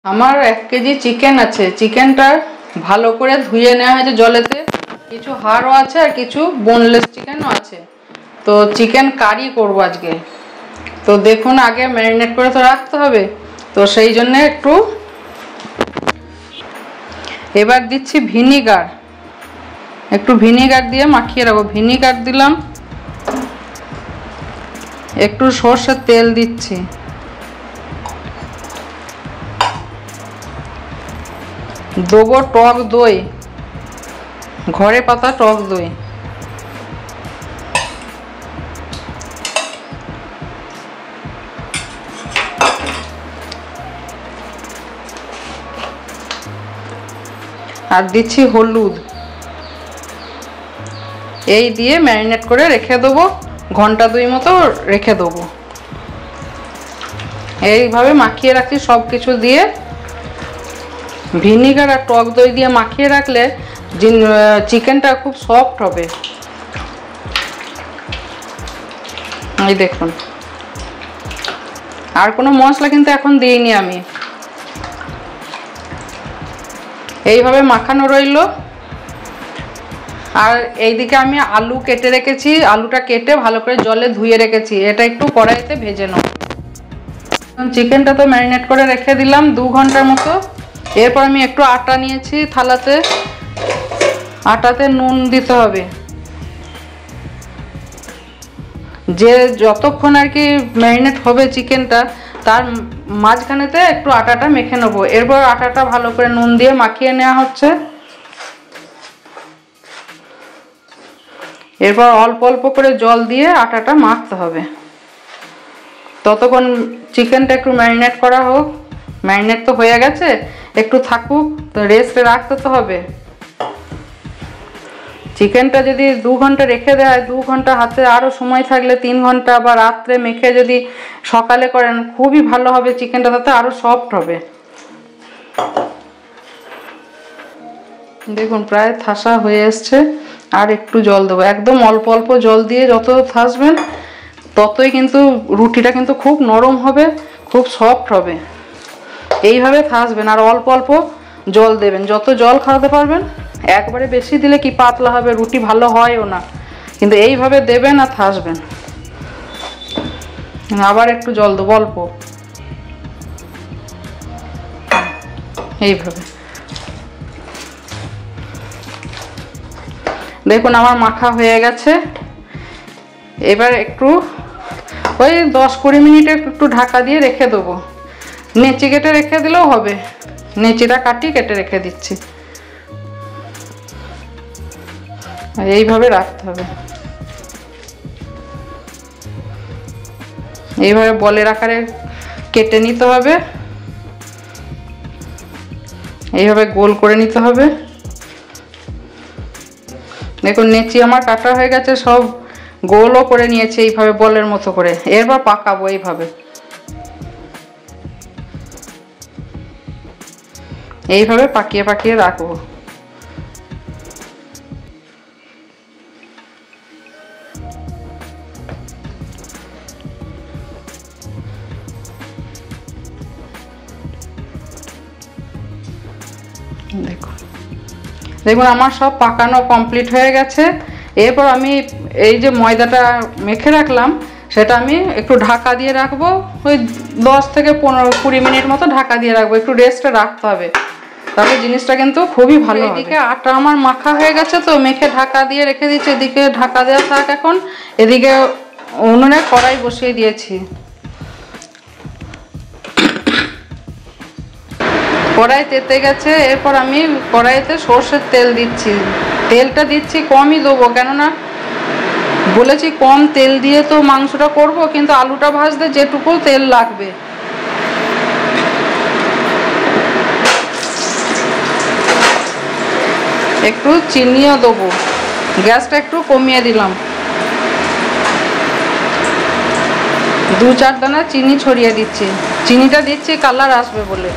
আমার 1 KG chicken আছে। চিকেনটা ভালো করে ধুয়ে নেওয়া হয়েছে জলেতে। কিছু হাড়ও আছে আর কিছু বোনলেস চিকেনও আছে। তো চিকেন কারি করব আজকে। তো দেখুন, আগে ম্যারিনেট করে তো রাখতে হবে। তো সেই জন্য এবার দিচ্ছি ভিনিগার। একটু ভিনিগার দিয়ে মাখিয়ে রাখবো। ভিনিগার দিলাম। একটু সরষের তেল দিচ্ছি। দেবো টক দই, ঘরে পাতা টক দই। আর দিচ্ছি হলুদ। এই দিয়ে ম্যারিনেট করে রেখে দেবো, ঘন্টা 2 মতো রেখে দেবো। এইভাবে মাখিয়ে রাখছি সব কিছু দিয়ে। ভিনিগার আর টক দই দিয়ে মাখিয়ে রাখলে চিকেনটা খুব সফট হবে। এই দেখুন, আর কোনো মশলা কিন্তু এখন দিইনি আমি। এইভাবে মাখানো রইল। আর এইদিকে আমি আলু কেটে রেখেছি। আলুটা কেটে ভালো করে জলে ধুয়ে রেখেছি। এটা একটু কড়াইতে ভেজে নেব। চিকেনটা তো ম্যারিনেট করে রেখে দিলাম 2 ঘন্টার মতো। এরপর আমি একটু আটা নিয়েছি থালাতে। আটাতে নুন দিতে হবে। যে যতক্ষণ আর কি ম্যারিনেট হবে চিকেনটা, তার মাঝখানেতে একটু আটাটা মেখে নেবো। এরপর আটাটা ভালো করে নুন দিয়ে মাখিয়ে নেওয়া হচ্ছে। এরপর অল্প অল্প করে জল দিয়ে আটাটা মাখতে হবে। ততক্ষণ চিকেনটা একটু ম্যারিনেট করা হোক। ম্যারিনেট তো হয়ে গেছে, একটু থাকুক, তো রেস্টে রাখতে তো হবে। চিকেনটা যদি 2 ঘন্টা রেখে দেয়, 2 ঘন্টা হাতে আরও সময় থাকলে 3 ঘন্টা বা রাত্রে মেখে যদি সকালে করেন খুবই ভালো হবে। চিকেনটা তাতে আরও সফট হবে। দেখুন প্রায় থাসা হয়ে এসছে। আর একটু জল দেবো। একদম অল্প অল্প জল দিয়ে যত থাসবেন ততই কিন্তু রুটিটা কিন্তু খুব নরম হবে, খুব সফট হবে। এইভাবে থাসবেন আর অল্প অল্প জল দেবেন। যত জল খাওয়াতে পারবেন। একবারে বেশি দিলে কি পাতলা হবে, রুটি ভালো হয়ও না। কিন্তু এইভাবে দেবেন আর থাসবেন। আবার একটু জল দেবো অল্প। এইভাবে দেখুন আমার মাখা হয়ে গেছে। এবার একটু ওই 10-20 মিনিট একটু ঢাকা দিয়ে রেখে দেবো। নেচি কেটে রেখে দিলেও হবে। নেচিটা কেটে রেখে দিচ্ছি। আর এইভাবে রাখতে হবে। এইভাবে বলের আকারে কেটে নিতে হবে। এইভাবে গোল করে নিতে হবে। দেখুন নেচি আমার কাটা হয়ে গেছে, সব গোলও করে নিয়েছে এইভাবে বলের মতো করে। এরপর পাকাবো এইভাবে। এইভাবে পাকিয়ে পাকিয়ে রাখবো। দেখুন আমার সব পাকানো কমপ্লিট হয়ে গেছে। এরপর আমি এই যে ময়দাটা মেখে রাখলাম সেটা আমি একটু ঢাকা দিয়ে রাখবো। ওই 10 থেকে 15-20 মিনিট মতো ঢাকা দিয়ে রাখবো। একটু রেস্টে রাখতে হবে, তাহলে জিনিসটা কিন্তু খুবই ভালো হবে। এদিকে আটা আমার মাখা হয়ে গেছে, তো মেখে ঢাকা দিয়ে রেখে দিচ্ছি। এদিকে ঢাকা দেওয়া থাক এখন। এদিকে উনুনে কড়াই বসিয়ে দিয়েছি। কড়াই তেতে গেছে। এরপর আমি কড়াইতে সর্ষের তেল দিচ্ছি। তেলটা দিচ্ছি কমই দেবো, কেননা বলেছি কম তেল দিয়ে তো মাংসটা করব, কিন্তু আলুটা ভাজতে যেটুকু তেল লাগবে। একটু চিনিও দেবো। গ্যাসটা একটু কমিয়ে দিলাম। 2-4 দানা চিনি ছড়িয়ে দিচ্ছি। চিনিটা দিচ্ছি কালার আসবে বলে।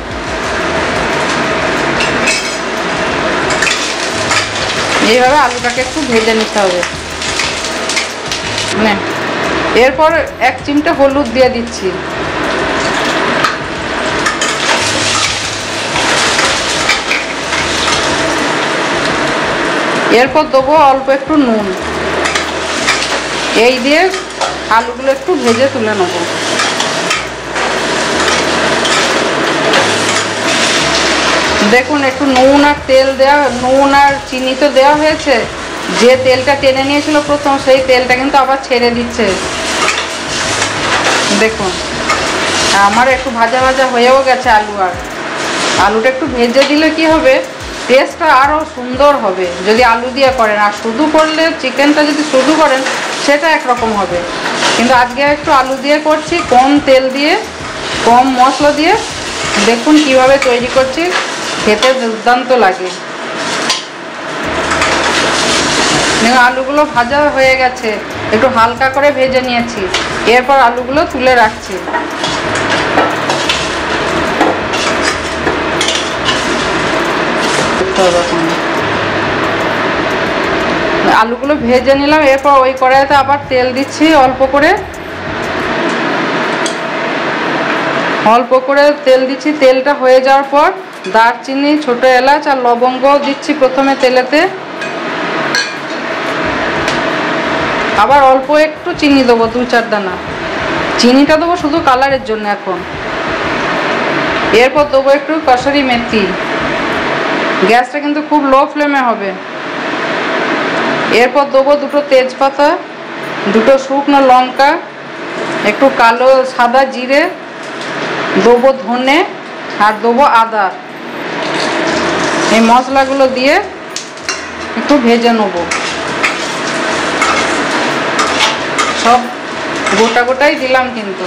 এইভাবে আলুটাকে একটু ভেজে নিতে হবে। এরপর 1 চিমটে হলুদ দিয়ে দিচ্ছি। এরপর দেবো অল্প একটু নুন। এই দিয়ে আলুগুলো একটু ভেজে তুলে নেব। দেখুন একটু নুন আর তেল দেওয়া, নুন আর চিনি তো দেওয়া হয়েছে, যে তেলটা টেনে নিয়েছিল প্রথম সেই তেলটা কিন্তু আবার ছেড়ে দিচ্ছে। দেখুন আমার একটু ভাজা ভাজা হয়েও গেছে আলু, আর আলুটা একটু ভেজে দিলে কি হবে, টেস্টটা আরও সুন্দর হবে যদি আলু দিয়ে করেন। আর শুধু করলে, চিকেনটা যদি শুধু করেন সেটা একরকম হবে, কিন্তু আজকে একটু আলু দিয়ে করছি, কম তেল দিয়ে কম মশলা দিয়ে। দেখুন কিভাবে তৈরি করছি, খেতে দুর্দান্ত লাগে। আলুগুলো ভাজা হয়ে গেছে, একটু হালকা করে ভেজে নিয়েছি। এরপর আলুগুলো তুলে রাখছি। আলুগুলো ভেজে নিলাম। এরপর ওই কড়াইতে আবার তেল দিচ্ছি অল্প করে, তেল দিচ্ছি। তেলটা হয়ে যাওয়ার পর দারচিনি, ছোট এলাচ আর লবঙ্গ দিচ্ছি প্রথমে তেলেতে। আবার অল্প একটু চিনি দেবো, 2-4 দানা। চিনিটা দেবো শুধু কালারের জন্য এখন। এরপর দেবো একটু কসুরি মেথি। গ্যাসটা কিন্তু খুব লো ফ্লেমে হবে। এরপর দেবো 2 তেজপাতা, 2 শুকনো লঙ্কা, একটু কালো সাদা জিরে, দেবো ধনে আর দেবো আদা। এই মশলাগুলো দিয়ে একটু ভেজে নেব। সব গোটা গোটাই দিলাম কিন্তু।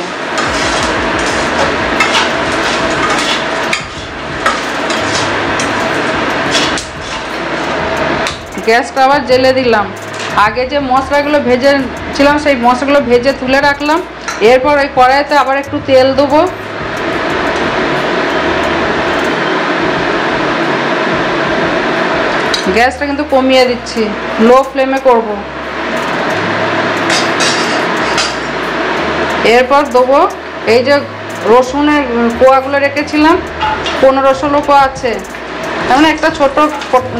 গ্যাসটা আবার জেলে দিলাম। আগে যে মশলাগুলো ভেজেছিলাম সেই মশলাগুলো ভেজে তুলে রাখলাম। এরপর ওই কড়াইতে আবার একটু তেল দেবো। গ্যাসটা কিন্তু কমিয়ে দিচ্ছি, লো ফ্লেমে করব। এরপর দেবো এই যে রসুনের কোয়াগুলো রেখেছিলাম, 15-16 কোয়া আছে। তেমন একটা ছোট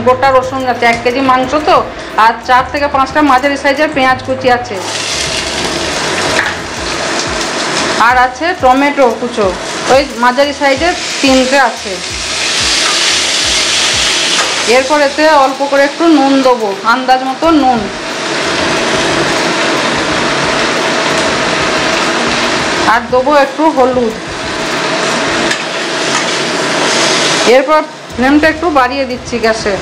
গোটা রসুন আছে, 1 কেজি মাংস তো। আর 4 থেকে 5টা মাঝারি সাইজের পেঁয়াজ কুচি আছে। আর আছে টমেটো কুচো, ওই মাঝারি সাইজের 3টে আছে। এরপর এতে অল্প করে একটু নুন দেবো, আন্দাজ মতো নুন। আর দেবো একটু হলুদ। এরপর ফ্লেমটা একটু বাড়িয়ে দিচ্ছি গ্যাসে।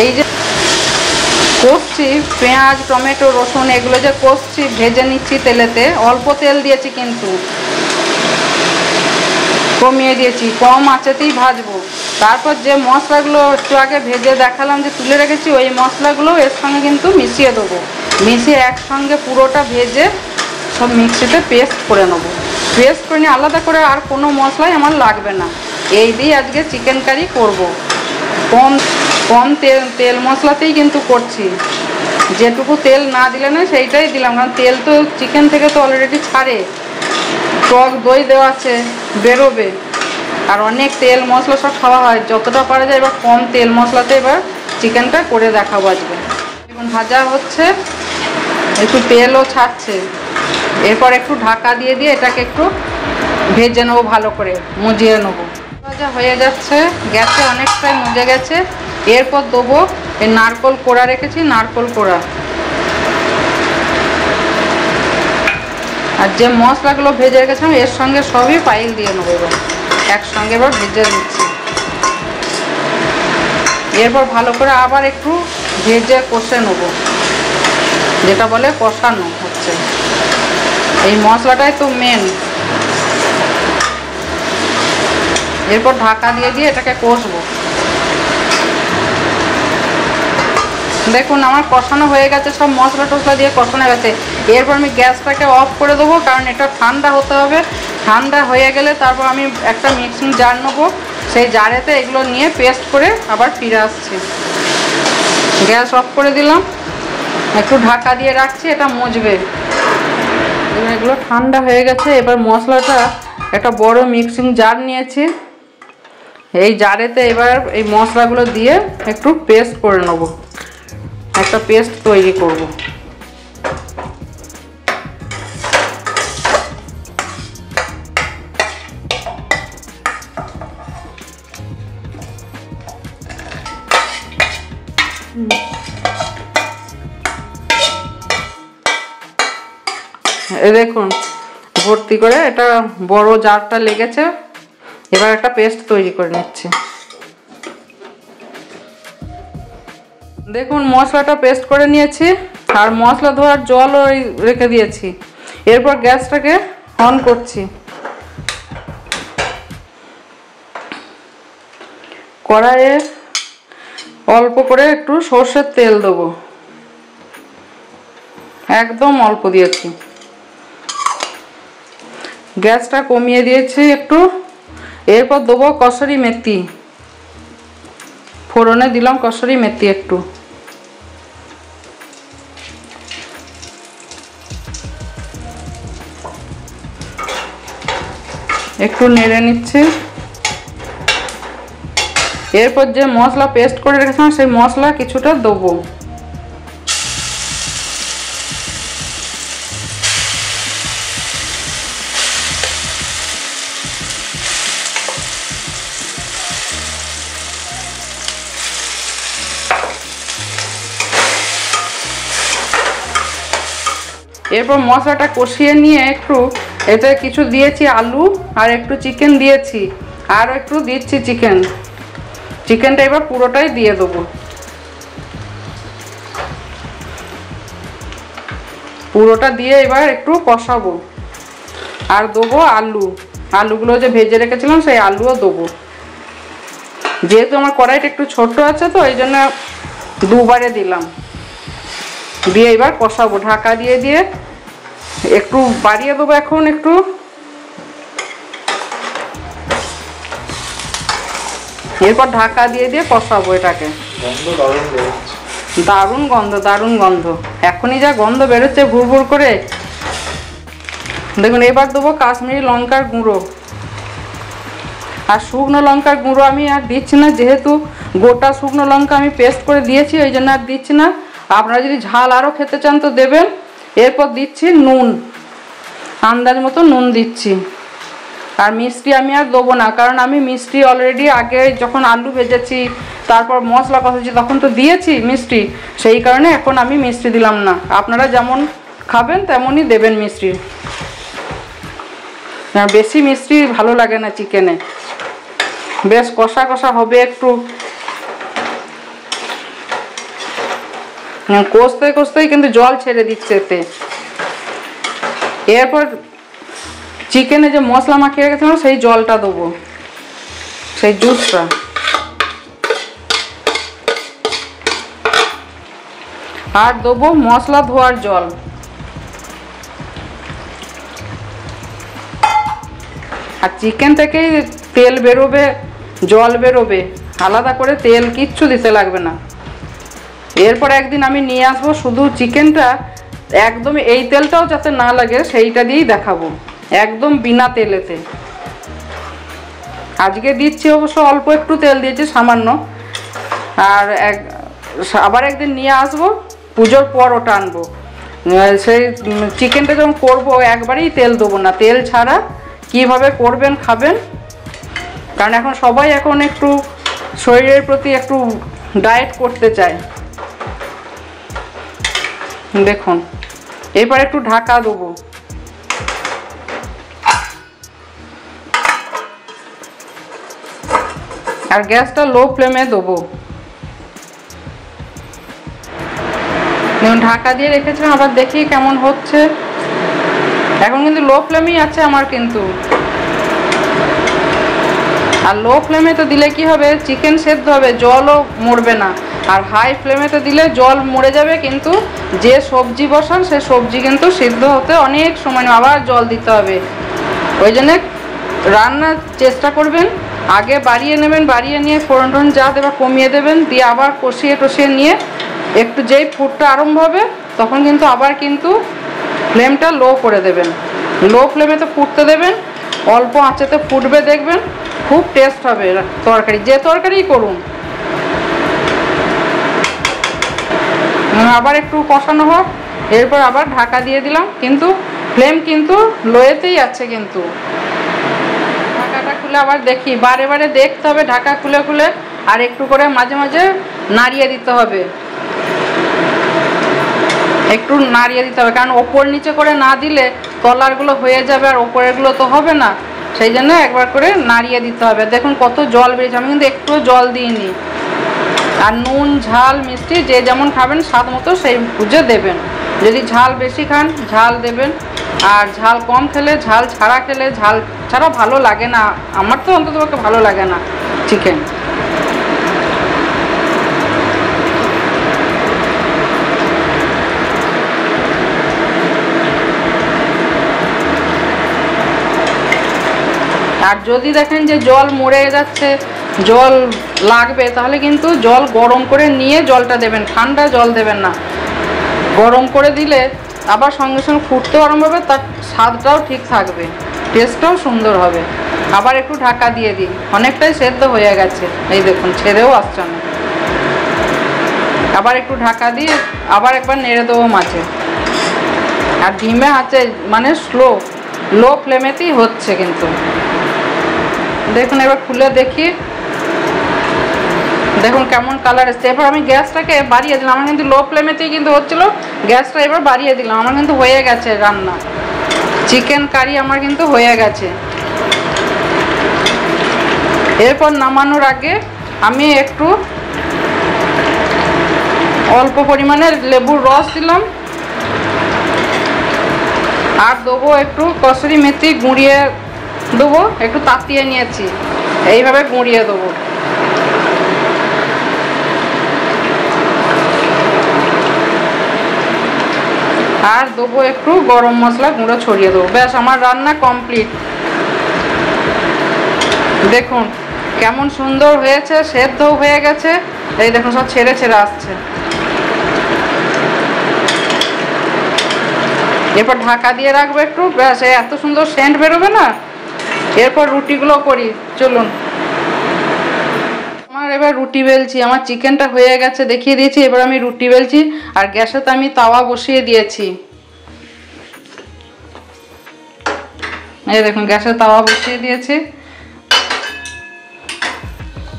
এই যে কষছি পেঁয়াজ, টমেটো, রসুন, এগুলো যে কষছি, ভেজে নিচ্ছি তেলেতে। অল্প তেল দিয়েছি কিন্তু, কমিয়ে দিয়েছি, কম আঁচেতেই ভাজবো। তারপর যে মশলাগুলো একটু আগে ভেজে দেখালাম যে তুলে রেখেছি, ওই মশলাগুলো এর সঙ্গে কিন্তু মিশিয়ে দেবো। মিশিয়ে একসঙ্গে পুরোটা ভেজে সব মিক্সিতে পেস্ট করে নেবো। পেস্ট করে নিয়ে আলাদা করে আর কোনো মশলাই আমার লাগবে না। এই দিয়ে আজকে চিকেন কারি করবো। কম তেল মশলাতেই কিন্তু করছি। যেটুকু তেল না দিলে না সেইটাই দিলাম, কারণ তেল তো চিকেন থেকে তো অলরেডি ছাড়ে। টক দই দেওয়া আছে, বেরোবে। আর অনেক তেল মশলা সব খাওয়া হয়, যতটা পারা যায় এবার কম তেল মশলাতে এবার চিকেনটা করে দেখাবো আজকে। এখন ভাজা হচ্ছে, একটু তেলও ছাড়ছে। এরপর একটু ঢাকা দিয়ে দিয়ে এটাকে একটু ভেজে নেবো, ভালো করে মুজিয়ে নেবো। ভাজা হয়ে যাচ্ছে, গ্যাসে অনেকটাই মুজে গেছে। এরপর দেবো এই নারকোল কোড়া রেখেছি, নারকোল কোড়া। আর যে মশলাগুলো ভেজে রেখেছিলাম এর সঙ্গে সবই পাইল দিয়ে নেবো। এবার একসঙ্গে এবার ভেজে দিচ্ছি। এরপর ভালো করে আবার একটু ভেজে কষে নেবো, যেটা বলে কষানো হচ্ছে। এই মশলাটাই তো মেন। এরপর ঢাকা দিয়ে দিয়ে এটাকে কষবো। দেখুন আমার কষানো হয়ে গেছে, সব মশলা টশলা দিয়ে কষানো গেছে। এরপর আমি গ্যাসটাকে অফ করে দেবো, কারণ এটা ঠান্ডা হতে হবে। ঠান্ডা হয়ে গেলে তারপর আমি একটা মিক্সিং জার নেবো, সেই জারেতে এগুলো নিয়ে পেস্ট করে আবার ফিরে আসছি। গ্যাস অফ করে দিলাম। একটু ঢাকা দিয়ে রাখছি, এটা মজবে। এগুলো ঠান্ডা হয়ে গেছে। এবার মশলাটা একটা বড় মিক্সিং জার নিয়েছি, এই জারেতে এবার এই মশলাগুলো দিয়ে একটু পেস্ট করে নেব, একটা পেস্ট তৈরি করব। দেখুন ভর্তি করে এটা বড় জারটা লেগেছে। এবার একটা পেস্ট তৈরি করে নিচ্ছি। দেখুন মশলাটা পেস্ট করে নিয়েছি, আর মশলা ধোয়ার জল রেখে দিয়েছি। এরপর গ্যাসটাকে অন করছি। কড়াইয়ে অল্প করে একটু সর্ষের তেল দেবো, একদম অল্প দিয়েছি। গ্যাসটা কমিয়ে দিয়েছি একটু। এরপর দেবো কসুরি মেথি, ফোড়নে দিলাম কসুরি মেথি একটু। একটু নেড়ে নিচ্ছি। এরপর যে মশলা পেস্ট করে রেখেছিলাম সেই মশলা কিছুটা দেবো। এরপর মশলাটা কষিয়ে নিয়ে একটু এতে কিছু দিয়েছি আলু, আর একটু চিকেন দিয়েছি, আর একটু দিচ্ছি চিকেনটা এবার পুরোটাই দিয়ে দেবো। পুরোটা দিয়ে এবার একটু কষাবো। আর দেবো আলুগুলো যে ভেজে রেখেছিলাম সেই আলুও দেবো। যেহেতু আমার কড়াইটা একটু ছোট আছে তো এই জন্য দুবারে দিলাম। দিয়ে এবার কষাবো ঢাকা দিয়ে দিয়ে। একটু বাড়িয়ে দেবো এখন একটু। এরপর ঢাকা দিয়ে দিয়ে কষাবো এটাকে। দারুণ গন্ধ, এখনই যা গন্ধ বেরোচ্ছে ভুর ভুর করে। দেখুন এবার দেবো কাশ্মীরি লঙ্কার গুঁড়ো। আর শুকনো লঙ্কার গুঁড়ো আমি আর দিচ্ছি না, যেহেতু গোটা শুকনো লঙ্কা আমি পেস্ট করে দিয়েছি ওই জন্য আর দিচ্ছি না। আপনারা যদি ঝাল আরও খেতে চান তো দেবেন। এরপর দিচ্ছি নুন, আন্দাজ মতো নুন দিচ্ছি। আর মিষ্টি আমি আর দেবো না, কারণ আমি মিষ্টি অলরেডি আগে যখন আলু ভেজেছি তারপর মশলা কষেছি তখন তো দিয়েছি মিষ্টি, সেই কারণে এখন আমি মিষ্টি দিলাম না। আপনারা যেমন খাবেন তেমনই দেবেন মিষ্টি। বেশি মিষ্টি ভালো লাগে না চিকেনে। বেশ কষা কষা হবে একটু। কষতেই কিন্তু জল ছেড়ে দিচ্ছে এতে। এরপর চিকেনে যে মশলা মাখিয়ে রেখেছিলাম সেই জলটা দেবো, সেই জুসটা। আর দেবো মশলা ধোয়ার জল। আর চিকেন থেকেই তেল বেরোবে, জল বেরোবে, আলাদা করে তেল কিচ্ছু দিতে লাগবে না। এরপর একদিন আমি নিয়ে আসবো শুধু চিকেনটা একদম এই তেলটাও যাতে না লাগে সেইটা দিয়েই দেখাবো, একদম বিনা তেলেতে। আজকে দিচ্ছি অবশ্য অল্প একটু তেল দিয়েছি সামান্য। আর আবার একদিন নিয়ে আসবো, পুজোর পর ওটা আনবো। সেই চিকেনটা যখন করবো একবারেই তেল দেবো না, তেল ছাড়া কিভাবে করবেন খাবেন। কারণ এখন সবাই এখন একটু শরীরের প্রতি একটু ডায়েট করতে চায়। দেখুন এরপর একটু ঢাকা দেবো। আর গ্যাসটা লো ফ্লেমে দেবো। ঢাকা দিয়ে রেখেছিলাম, আবার দেখি কেমন হচ্ছে। এখন কিন্তু লো ফ্লেমেই আছে আমার কিন্তু। আর লো ফ্লেমেতে দিলে কি হবে, চিকেন সেদ্ধ হবে, জলও মরবে না। আর হাই ফ্লেমেতে দিলে জল মরে যাবে, কিন্তু যে সবজি বসান সে সবজি কিন্তু সিদ্ধ হতে অনেক সময় নেই, আবার জল দিতে হবে। ওই জন্য রান্নার চেষ্টা করবেন আগে বাড়িয়ে নেবেন, বাড়িয়ে নিয়ে ফোড়ন টোড়ন যা দেবা কমিয়ে দেবেন, দিয়ে আবার কষিয়ে টষিয়ে নিয়ে একটু যেই ফুটটা আরম্ভ হবে তখন কিন্তু আবার কিন্তু ফ্লেমটা লো করে দেবেন। লো ফ্লেমেতে ফুটতে দেবেন, অল্প আঁচেতে ফুটবে, দেখবেন খুব টেস্ট হবে তরকারি, যে তরকারিই করুন। আবার একটু কষানো হোক, এরপর আবার ঢাকা দিয়ে দিলাম, কিন্তু ফ্লেম কিন্তু লোয়েতেই আছে। কিন্তু ঢাকাটা খুলে আবার দেখি, বারে বারে দেখতে হবে ঢাকা খুলে খুলে, আর একটু করে মাঝে মাঝে নাড়িয়ে দিতে হবে, একটু নাড়িয়ে দিতে হবে, কারণ ওপর নিচে করে না দিলে তলারগুলো হয়ে যাবে আর ওপরেরগুলো তো হবে না, সেই জন্য একবার করে নাড়িয়ে দিতে হবে। দেখুন কত জল বেরিয়েছে, আমি কিন্তু একটু জল দিইনি। আর নুন ঝাল মিষ্টি যে যেমন খাবেন স্বাদ মতো সেই বুঝে দেবেন। যদি ঝাল বেশি খান ঝাল দেবেন, আর ঝাল কম খেলে, ঝাল ছাড়া খেলে, ঝাল ছাড়া ভালো লাগে না, আমার তো অন্তত ভালো লাগে না চিকেন। আর যদি দেখেন যে জল মরে যাচ্ছে, জল লাগবে, তাহলে কিন্তু জল গরম করে নিয়ে জলটা দেবেন, ঠান্ডা জল দেবেন না। গরম করে দিলে আবার সঙ্গে সঙ্গে ফুটতেও আরম্ভ হবে, তার স্বাদটাও ঠিক থাকবে, টেস্টটাও সুন্দর হবে। আবার একটু ঢাকা দিয়ে দিই, অনেকটাই সেদ্ধ হয়ে গেছে, এই দেখুন ছেড়েও আসছে না। আবার একটু ঢাকা দিয়ে আবার একবার নেড়ে দেবো মাঝে, আর ধিমে আছে মানে লো ফ্লেমেতেই হচ্ছে কিন্তু। দেখুন এবার খুলে দেখি, দেখুন কেমন কালার এসছে। এবার আমি গ্যাসটাকে বাড়িয়ে দিলাম, আমার কিন্তু লো ফ্লেমেতেই কিন্তু হচ্ছিল, গ্যাসটা এবার বাড়িয়ে দিলাম, আমার কিন্তু হয়ে গেছে রান্না, চিকেন কারি আমার কিন্তু হয়ে গেছে। এরপর নামানোর আগে আমি একটু অল্প পরিমাণে লেবুর রস দিলাম, আর দেবো একটু কসুরি মেথি গুঁড়িয়ে দেবো, একটু তাতিয়ে নিয়েছি, এইভাবে গুঁড়িয়ে দেবো। আর দেবো একটু গরম মশলা গুঁড়ো ছড়িয়ে দেবো, ব্যাস আমার রান্না কমপ্লিট। দেখুন কেমন সুন্দর হয়েছে, সেদ্ধ হয়ে গেছে, এই দেখুন সব ছেড়ে ছেড়ে আসছে। এরপর ঢাকা দিয়ে রাখবো একটু, ব্যাস এত সুন্দর সেন্ট বেরোবে না। এরপর রুটিগুলো করি, চলুন। আমার এবার রুটি বেলছি, আমার চিকেনটা হয়ে গেছে দেখিয়ে দিয়েছি, এবার আমি রুটি বেলছি। আর গ্যাসে তো আমি তাওয়া বসিয়ে দিয়েছি, এই দেখুন গ্যাসে তাওয়া বসিয়ে দিয়েছি।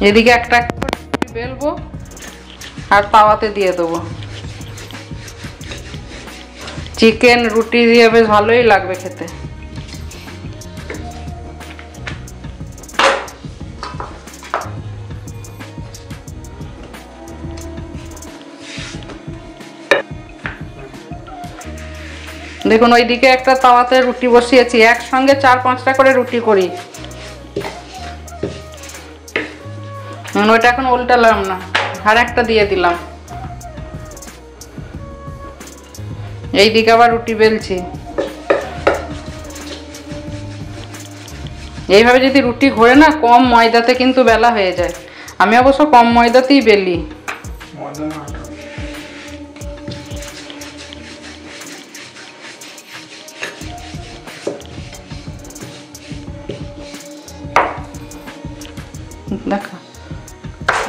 এদিকে একটা একটা করে রুটি বেলবো আর তাওয়াতে দিয়ে দেবো। চিকেন রুটি দিয়ে বেশ ভালোই লাগবে খেতে। দেখুন ওইদিকে একটা তাওয়াতে রুটি বসিয়েছি, একসঙ্গে 4-5টা করে রুটি করি। ওইটা এখন উল্টালাম না, আর একটা দিয়ে দিলাম। এইদিকে আবার রুটি বেলছি। এইভাবে যদি রুটি ঘোরে না, কম ময়দাতে কিন্তু বেলা হয়ে যায়। আমি অবশ্য কম ময়দাতেই বেলি। দেখো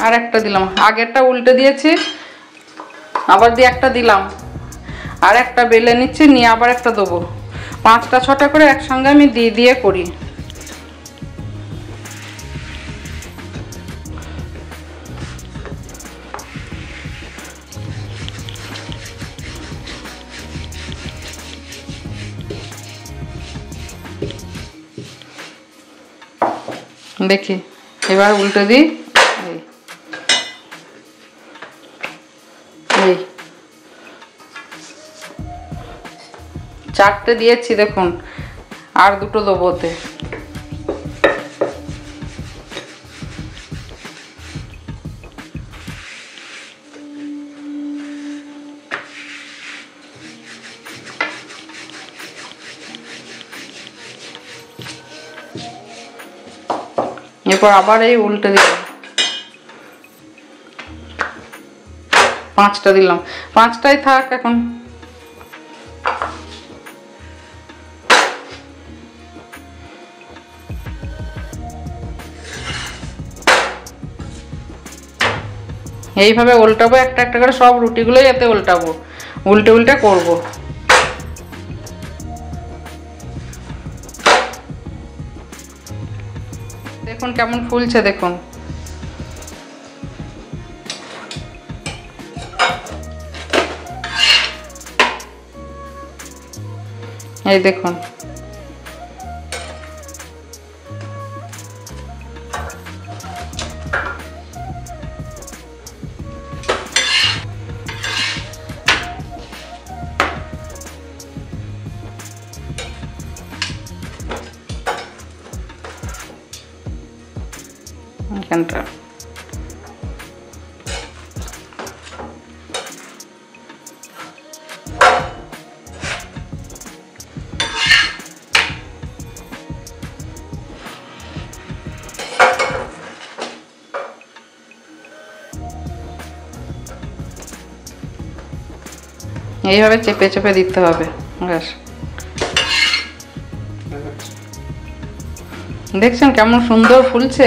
আর একটা দিলাম, আগেরটা উল্টে দিয়েছি, আবার দিয়ে একটা দিলাম, আর একটা বেলে নিচ্ছি, নিয়ে আবার একটা দেবো। 5টা-6টা করে একসঙ্গে আমি দিয়ে দিয়ে করি। দেখি এবার উল্টে দিই, এই 4টে দিয়েছি, দেখুন আর 2টো দেবো ওতে। এরপর আবার এই উল্টে দিলাম, 5টা দিলাম, 5টাই থাক এখন। এইভাবে উল্টাবো, একটা একটা করে সব রুটিগুলোই এতে উল্টাবো, উল্টে উল্টে করবো। দেখুন কেমন ফুলছে, দেখুন। এই দেখুন, এখানটা এইভাবে চেপে চেপে দিতে হবে। ব্যাস, দেখছেন কেমন সুন্দর ফুলছে।